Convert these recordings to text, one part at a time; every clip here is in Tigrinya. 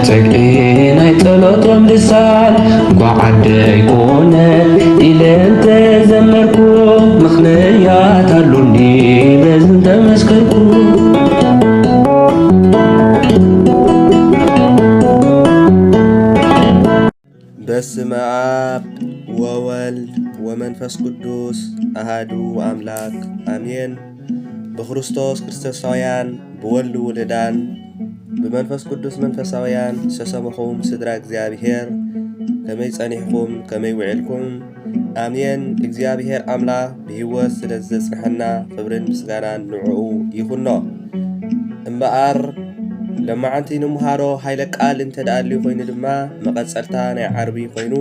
تكئين يتلطم لسان بعدي كونت إلى أنت زمركو مخنيات هلوني بزن تمسكركو በስመ አብ ወወልድ ወመንፈስ ቅዱስ አሃዱ አምላክ አሜን። በክርስቶስ ክርስቶሳውያን ብወልድ ውልዳን ብመንፈስ ቅዱስ መንፈሳውያን ዝተሰመኹም ስድራ እግዚአብሔር ከመይ ጸኒሕኩም ከመይ ውዕልኩም አሜን። እግዚአብሔር አምላክ ብህይወት ስለ ዘጽንሐና ክብርን ምስጋናን ንዕኡ ይኹኖ እምበኣር ለማዓንቲ ንምሃሮ ሃይለ ቃል እንተዳልዩ ኮይኑ ድማ መቐጸልታ ናይ ዓርቢ ኮይኑ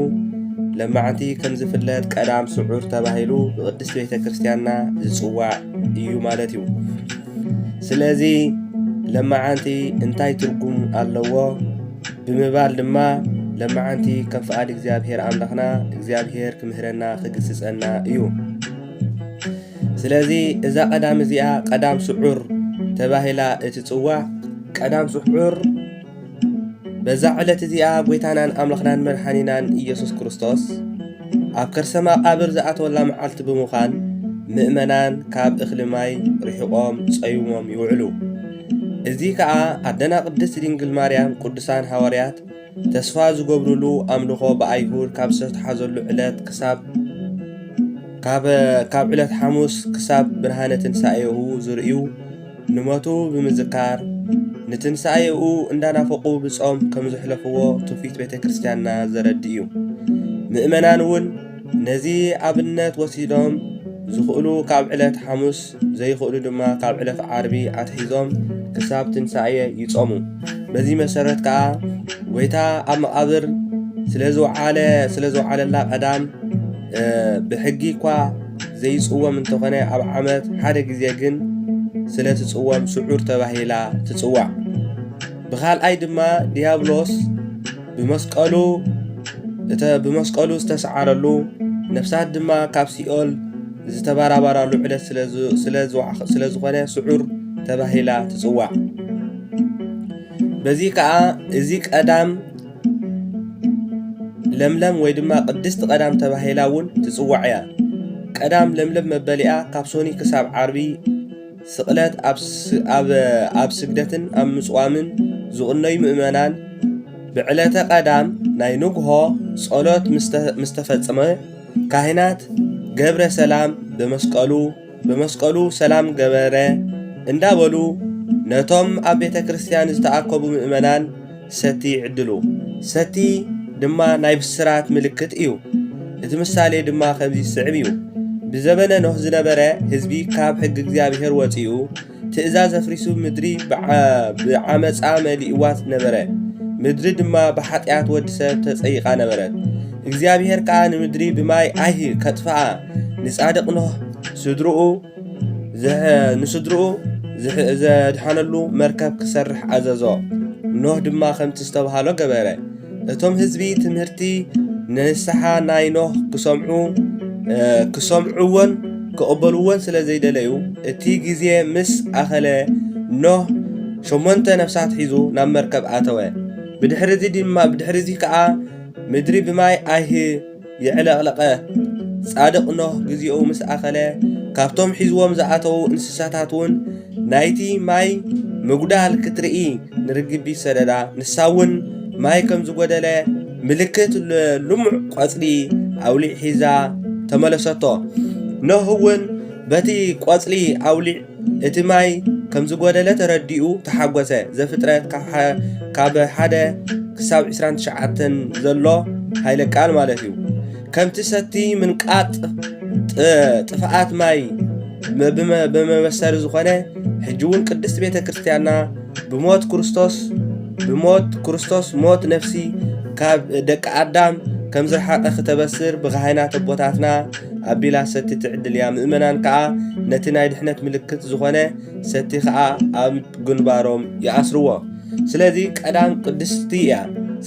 ለማዓንቲ ከም ዝፍለጥ ቀዳም ስዑር ተባሂሉ ብቅድስት ቤተ ክርስቲያንና ዝጽዋዕ እዩ ማለት እዩ። ስለዚ ለማዓንቲ እንታይ ትርጉም ኣለዎ ብምባል ድማ ለማዓንቲ ከም ፍቃድ እግዚአብሔር አምላኽና እግዚአብሔር ክምህረና ክግስጸና እዩ። ስለዚ እዛ ቀዳም እዚኣ ቀዳም ስዑር ተባሂላ እትጽዋዕ ቀዳም ስዑር በዛ ዕለት እዚኣ ጎይታናን አምላኽናን መድሓኒናን ኢየሱስ ክርስቶስ ኣብ ከርሰ መቃብር ዝኣተወላ መዓልቲ ብምዃን ምእመናን ካብ እኽሊ ማይ ርሒቖም ጸይሞም ይውዕሉ። እዚ ከዓ ኣደና ቅድስት ድንግል ማርያም ቅዱሳን ሐዋርያት ተስፋ ዝገብሩሉ ኣምልኾ ብኣይሁድ ካብ ዝተሓዘሉ ዕለት ካብ ዕለት ሐሙስ ክሳብ ብርሃነ ትንሣኤሁ ዝርእዩ ንሞቱ ብምዝካር ንትንሣኤኡ እንዳናፈቁ ብጾም ከም ዝሕለፍዎ ትውፊት ቤተ ክርስቲያንና ዘረዲ እዩ። ምእመናን እውን ነዚ ኣብነት ወሲዶም ዝኽእሉ ካብ ዕለት ሐሙስ ዘይኽእሉ ድማ ካብ ዕለት ዓርቢ ኣትሒዞም ክሳብ ትንሣኤ ይጾሙ። በዚ መሰረት ከዓ ጎይታ ኣብ መቃብር ስለዝወዓለላ ቀዳም ብሕጊ እኳ ዘይጽወም እንተኾነ ኣብ ዓመት ሓደ ግዜ ግን ስለ ትጽወም ስዑር ተባሂላ ትጽዋዕ። ብኻልኣይ ድማ ዲያብሎስ ብመስቀሉ ዝተሰዓረሉ ነፍሳት ድማ ካብ ሲኦል ዝተባራባራሉ ዕለት ስለ ዝኾነ ስዑር ተባሂላ ትጽዋዕ። በዚ ከዓ እዚ ቀዳም ለምለም ወይ ድማ ቅድስቲ ቀዳም ተባሂላ እውን ትጽዋዕ እያ። ቀዳም ለምለም መበሊኣ ካብ ሶኒ ክሳብ ዓርቢ ስቕለት ኣብ ስግደትን ኣብ ምጽዋምን ዝቕነዩ ምእመናን ብዕለተ ቀዳም ናይ ንግሆ ጸሎት ምስተፈጸመ ካህናት ገብረ ሰላም ብመስቀሉ ሰላም ገበረ እንዳበሉ ነቶም ኣብ ቤተ ክርስቲያን ዝተኣከቡ ምእመናን ሰቲ ይዕድሉ። ሰቲ ድማ ናይ ብስራት ምልክት እዩ። እቲ ምሳሌ ድማ ከምዚ ይስዕብ እዩ። ብዘበነ ኖህ ዝነበረ ህዝቢ ካብ ሕጊ እግዚአብሔር ወፂኡ ትእዛዝ ኣፍሪሱ ምድሪ ብዓመፃ መሊእዋት ነበረ። ምድሪ ድማ ብሓጢኣት ወዲ ሰብ ተጸይቓ ነበረት። እግዚአብሔር ከዓ ንምድሪ ብማይ ኣይሂ ከጥፍኣ ንጻድቕ ኖህ ንስድርኡ ዘድሓነሉ መርከብ ክሰርሕ ኣዘዞ። ኖህ ድማ ከምቲ ዝተባሃሎ ገበረ። እቶም ህዝቢ ትምህርቲ ንንስሓ ናይ ኖህ ክሰምዑዎን ክቕበልዎን ስለ ዘይደለዩ እቲ ግዜ ምስ ኣኸለ ኖህ 8 ነፍሳት ሒዙ ናብ መርከብ ኣተወ። ብድሕሪዚ ከዓ ምድሪ ብማይ ኣይሂ ይዕለቕለቐ። ጻድቕ ኖህ ግዚኡ ምስ ኣኸለ ካብቶም ሒዝዎም ዝኣተዉ እንስሳታት እውን ናይቲ ማይ ምጉዳል ክትርኢ ንርግቢ ሰደዳ ንሳ እውን ማይ ከም ዝጎደለ ምልክት ልሙዕ ቆጽሊ ኣውሊዕ ሒዛ ተመለሰቶ። ኖህ እውን በቲ ቆጽሊ ኣውሊዕ እቲ ማይ ከም ዝጎደለ ተረዲኡ ተሓጐሰ። ዘፍጥረት ካብ 1 ክሳብ 29 ዘሎ ሃይለ ቃል ማለት እዩ። ከምቲ ሰቲ ምንቃጥ ጥፍኣት ማይ ብመበሰሪ ዝኾነ ሕጂ እውን ቅድስት ቤተ ክርስቲያንና ብሞት ክርስቶስ ሞት ነፍሲ ካብ ደቂ ኣዳም ከም ዝረሓቐ ክተበስር ብካህናት ኣቦታትና ኣቢላ ሰቲ ትዕድል እያ። ምእመናን ከዓ ነቲ ናይ ድሕነት ምልክት ዝኾነ ሰቲ ከዓ ኣብ ግንባሮም ይኣስርዎ። ስለዚ ቀዳም ቅድስቲ እያ።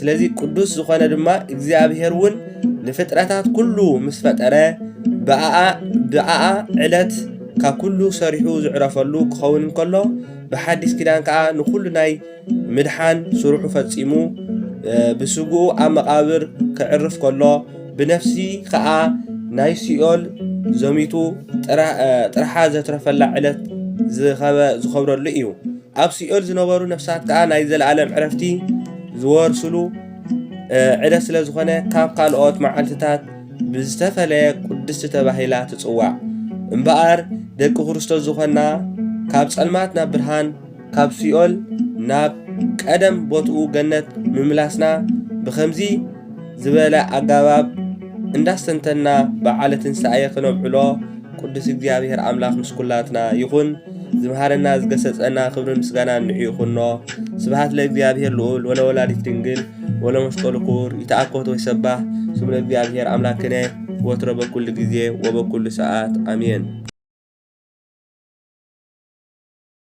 ስለዚ ቅዱስ ዝኾነ ድማ እግዚአብሔር እውን ንፍጥረታት ኩሉ ምስ ፈጠረ ብኣኣ ዕለት ካብ ኩሉ ሰሪሑ ዝዕረፈሉ ክኸውን እንከሎ ብሓዲስ ኪዳን ከዓ ንኩሉ ናይ ምድሓን ስሩሑ ፈጺሙ بسجو عم مقابر كعرف كله بنفسي خاء ناي سيول زميتو طرحا زترفلا علت زخبر لئيو اب سيول زنبرو نفسات كاء ناي زلعالم عرفتي زورسلو عدس لزخونه كاب قالوت معلتات بزتفله قدست تباهيلا تصواع امبار دق ክርስቶስ ዝኮና ካብ ጸልማትና ብርሃን ካብ ሲኦል ናብ ቀደም ቦትኡ ገነት ምምላስና ብኸምዚ ዝበለ አጋባብ እንዳስተንተና በዓለ ትንሣኤ ክነብዕሎ ቅዱስ እግዚአብሔር አምላክ ምስኩላትና ይኹን ዝምሃረና ዝገሰጸና ክብርን ምስጋና ንዕዩ ይኹኖ ስብሐት ለእግዚአብሔር ልዑል ወለወላዲት ድንግል ወለመስቀሉ ክቡር ይትአኮት ወይሰባህ ስሙ ለእግዚአብሔር አምላክነ ወትሮ በኩል ጊዜ ወበኩል ሰዓት አሜን።